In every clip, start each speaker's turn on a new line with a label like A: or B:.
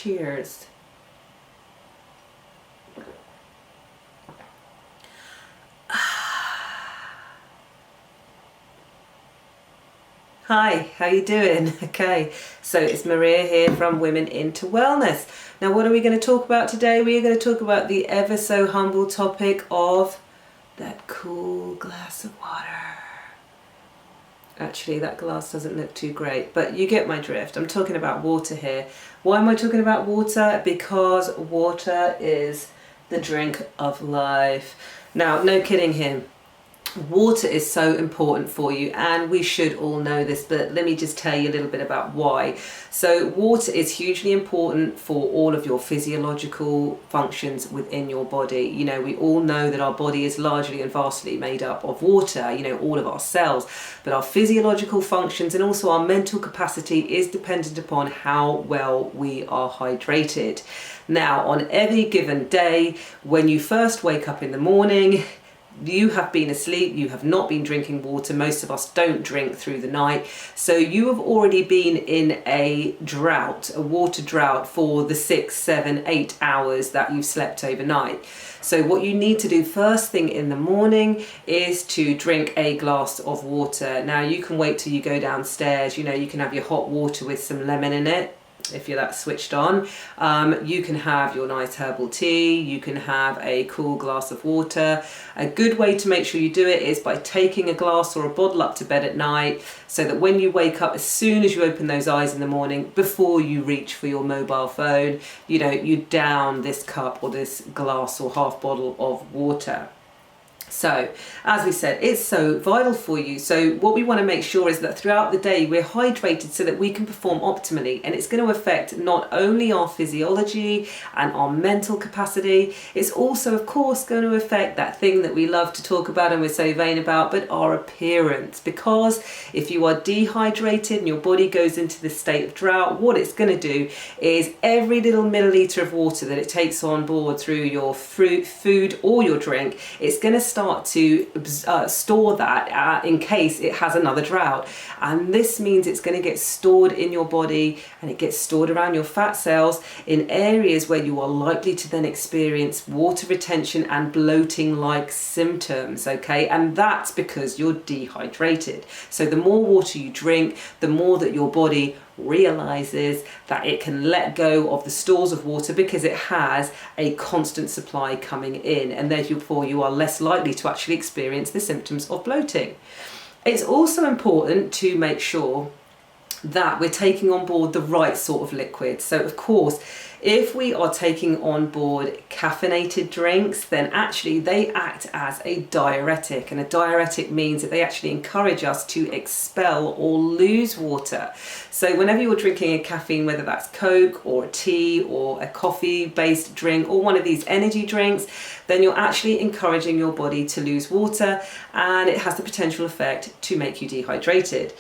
A: Cheers. Hi, how you doing? Okay, so it's Maria here from Women into Wellness. Now what are we going to talk about today? We are going to talk about the ever so humble topic of that cool glass of water. Actually, that glass doesn't look too great, but you get my drift. I'm talking about water here. Why am I talking about water? Because water is the drink of life. Now, no kidding here. Water is so important for you, and we should all know this, but let me just tell you a little bit about why. So water is hugely important for all of your physiological functions within your body. You know, we all know that our body is largely and vastly made up of water, you know, all of our cells, but our physiological functions and also our mental capacity is dependent upon how well we are hydrated. Now, on every given day, when you first wake up in the morning, you have been asleep, you have not been drinking water. Most of us don't drink through the night. So you have already been in a drought, a water drought for the 6, 7, 8 hours that you've slept overnight. So what you need to do first thing in the morning is to drink a glass of water. Now you can wait till you go downstairs, you know, you can have your hot water with some lemon in it, if you're that switched on. You can have your nice herbal tea, you can have a cool glass of water. A good way to make sure you do it is by taking a glass or a bottle up to bed at night, so that when you wake up, as soon as you open those eyes in the morning, before you reach for your mobile phone, you know, you down this cup or this glass or half bottle of water. So, as we said, it's so vital for you. So what we want to make sure is that throughout the day we're hydrated so that we can perform optimally, and it's going to affect not only our physiology and our mental capacity, it's also of course going to affect that thing that we love to talk about and we're so vain about, but our appearance. Because if you are dehydrated and your body goes into this state of drought, what it's going to do is every little milliliter of water that it takes on board through your fruit, food or your drink, it's going to start to store that in case it has another drought, and this means it's going to get stored in your body, and it gets stored around your fat cells in areas where you are likely to then experience water retention and bloating like symptoms. Okay, and that's because you're dehydrated. So the more water you drink, the more that your body realizes that it can let go of the stores of water because it has a constant supply coming in, and therefore you are less likely to actually experience the symptoms of bloating. It's also important to make sure that we're taking on board the right sort of liquid. So of course, if we are taking on board caffeinated drinks, then actually they act as a diuretic, and a diuretic means that they actually encourage us to expel or lose water. So whenever you're drinking a caffeine, whether that's Coke or a tea or a coffee based drink or one of these energy drinks, then you're actually encouraging your body to lose water, and it has the potential effect to make you dehydrated.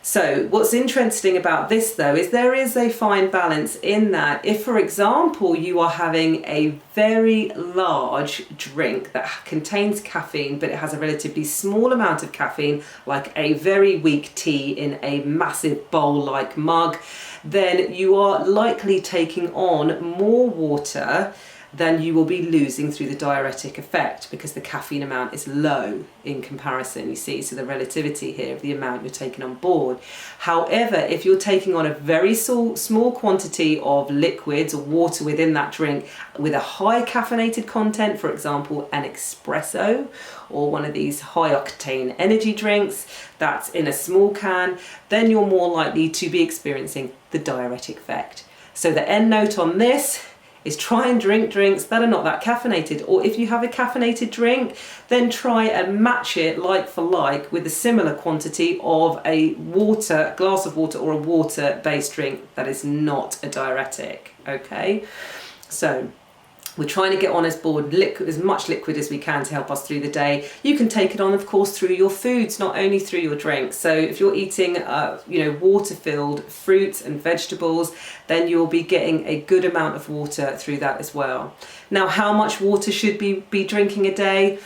A: So what's interesting about this though is there is a fine balance in that. If for example you are having a very large drink that contains caffeine but it has a relatively small amount of caffeine, like a very weak tea in a massive bowl like mug, then you are likely taking on more water than you will be losing through the diuretic effect, because the caffeine amount is low in comparison, you see, so the relativity here of the amount you're taking on board. However, if you're taking on a very small quantity of liquids or water within that drink with a high caffeinated content, for example an espresso or one of these high octane energy drinks that's in a small can, then you're more likely to be experiencing the diuretic effect. So the end note on this is try and drink drinks that are not that caffeinated, or if you have a caffeinated drink, then try and match it like for like with a similar quantity of a glass of water or a water-based drink that is not a diuretic. Okay, so we're trying to get on as board as much liquid as we can to help us through the day. You can take it on, of course, through your foods, not only through your drinks. So if you're eating, water-filled fruits and vegetables, then you'll be getting a good amount of water through that as well. Now, how much water should we be drinking a day?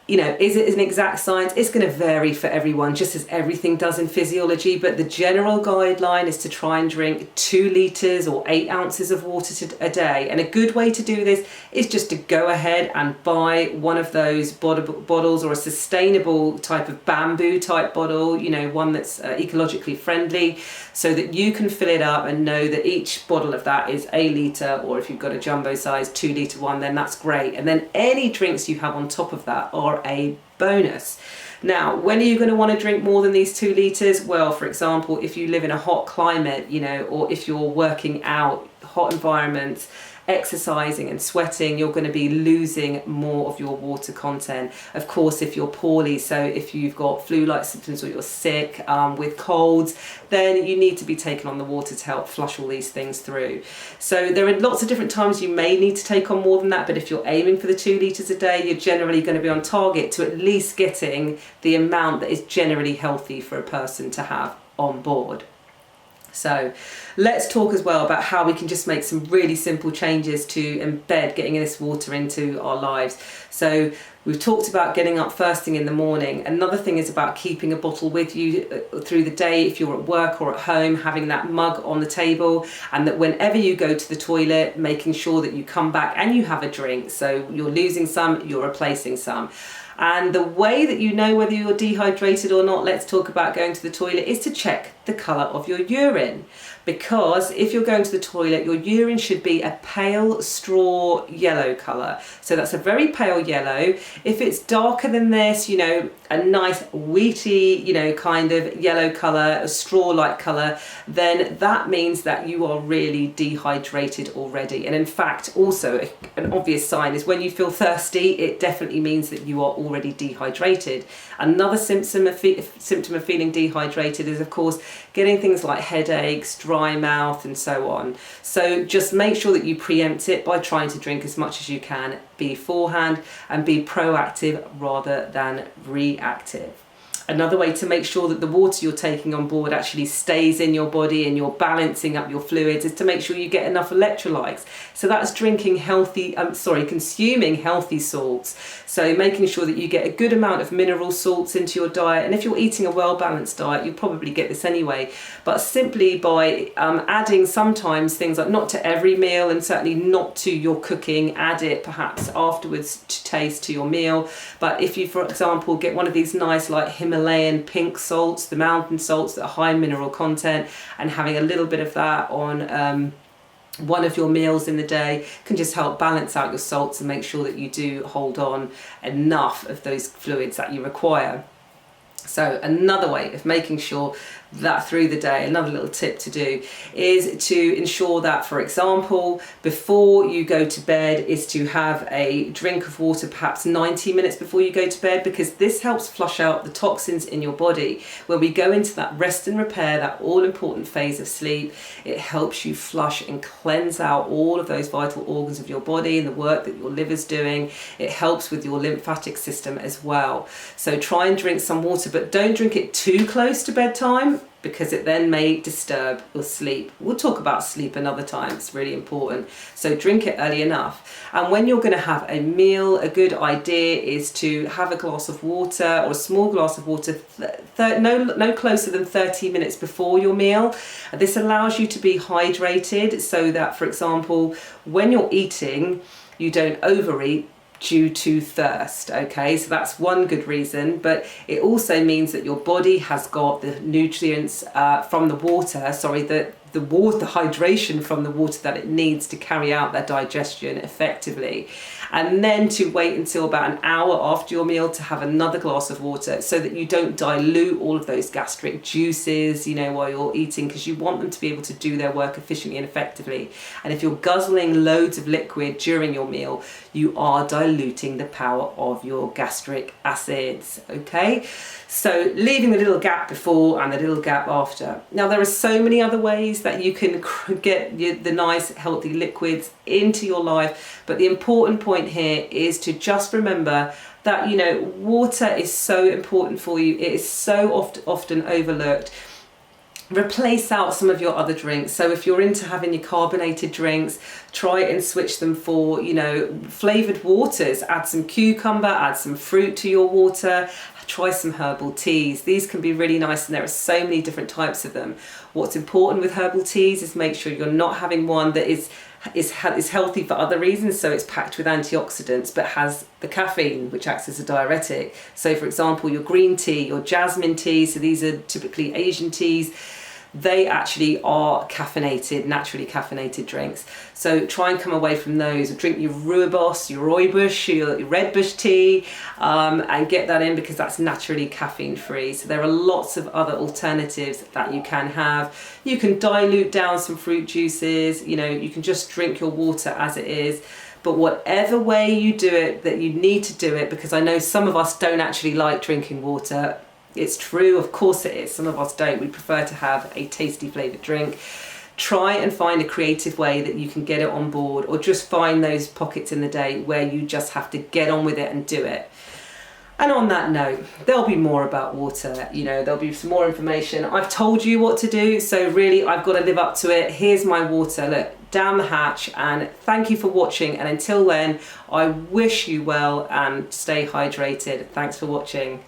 A: You know, is it an exact science? It's going to vary for everyone, just as everything does in physiology. But the general guideline is to try and drink 2 litres or 8 ounces of water a day. And a good way to do this is just to go ahead and buy one of those bottles, or a sustainable type of bamboo type bottle, you know, one that's ecologically friendly, so that you can fill it up and know that each bottle of that is a litre, or if you've got a jumbo size 2 litre one, then that's great. And then any drinks you have on top of that are a bonus. Now, when are you going to want to drink more than these 2 litres? Well, for example, if you live in a hot climate, you know, or if you're working out, hot environments, exercising and sweating, you're going to be losing more of your water content. Of course, if you're poorly, so if you've got flu-like symptoms or you're sick with colds, then you need to be taken on the water to help flush all these things through. So there are lots of different times you may need to take on more than that, but if you're aiming for the 2 litres a day, you're generally going to be on target to at least getting the amount that is generally healthy for a person to have on board. So let's talk as well about how we can just make some really simple changes to embed getting this water into our lives. So we've talked about getting up first thing in the morning. Another thing is about keeping a bottle with you through the day. If you're at work or at home, having that mug on the table, and that whenever you go to the toilet, making sure that you come back and you have a drink. So you're losing some, you're replacing some. And the way that you know whether you're dehydrated or not, let's talk about going to the toilet, is to check the colour of your urine. Because if you're going to the toilet, your urine should be a pale straw yellow colour. So that's a very pale yellow. If it's darker than this, you know, a nice wheaty, you know, kind of yellow colour, a straw-like colour, then that means that you are really dehydrated already. And in fact, also an obvious sign is when you feel thirsty, it definitely means that you are already dehydrated. Another symptom of feeling dehydrated is, of course, getting things like headaches, dry mouth, and so on. So just make sure that you preempt it by trying to drink as much as you can beforehand, and be proactive rather than reactive. Another way to make sure that the water you're taking on board actually stays in your body and you're balancing up your fluids is to make sure you get enough electrolytes. So that's consuming healthy salts. So making sure that you get a good amount of mineral salts into your diet. And if you're eating a well-balanced diet, you'll probably get this anyway. But simply by adding sometimes things like, not to every meal and certainly not to your cooking, add it perhaps afterwards to taste to your meal. But if you, for example, get one of these nice like Himalayan pink salts, the mountain salts that are high in mineral content, and having a little bit of that on one of your meals in the day can just help balance out your salts and make sure that you do hold on enough of those fluids that you require. So another way of making sure that through the day, another little tip to do is to ensure that, for example, before you go to bed, is to have a drink of water perhaps 90 minutes before you go to bed, because this helps flush out the toxins in your body. When we go into that rest and repair, that all important phase of sleep, it helps you flush and cleanse out all of those vital organs of your body and the work that your liver's doing. It helps with your lymphatic system as well. So try and drink some water, but don't drink it too close to bedtime, because it then may disturb your sleep. We'll talk about sleep another time, it's really important. So drink it early enough. And when you're going to have a meal, a good idea is to have a glass of water, or a small glass of water, no closer than 30 minutes before your meal. This allows you to be hydrated, so that, for example, when you're eating, you don't overeat due to thirst. Okay, so that's one good reason, but it also means that your body has got the nutrients from the water, the hydration from the water that it needs to carry out that digestion effectively. And then to wait until about an hour after your meal to have another glass of water, so that you don't dilute all of those gastric juices, you know, while you're eating, because you want them to be able to do their work efficiently and effectively. And if you're guzzling loads of liquid during your meal, you are diluting the power of your gastric acids. Okay, so leaving a little gap before and a little gap after. Now, there are so many other ways that you can get the nice healthy liquids into your life, but the important point here is to just remember that, you know, water is so important for you. It is so often overlooked. replace out some of your other drinks. So if you're into having your carbonated drinks, try and switch them for, you know, flavoured waters. Add some cucumber, add some fruit to your water, try some herbal teas. These can be really nice, and there are so many different types of them. What's important with herbal teas is make sure you're not having one that is healthy for other reasons, so it's packed with antioxidants but has the caffeine, which acts as a diuretic. So for example, your green tea, your jasmine tea, so these are typically Asian teas, they actually are caffeinated, naturally caffeinated drinks. So try and come away from those. Drink your rooibos, your rooibos, your redbush tea, and get that in, because that's naturally caffeine free. So there are lots of other alternatives that you can have. You can dilute down some fruit juices, you know, you can just drink your water as it is. But whatever way you do it, that you need to do it, because I know some of us don't actually like drinking water. It's true, of course it is. Some of us don't. We prefer to have a tasty flavoured drink. Try and find a creative way that you can get it on board, or just find those pockets in the day where you just have to get on with it and do it. And on that note, there'll be more about water, you know, there'll be some more information. I've told you what to do, so really I've got to live up to it. Here's my water, look, down the hatch, and thank you for watching. And until then, I wish you well and stay hydrated. Thanks for watching.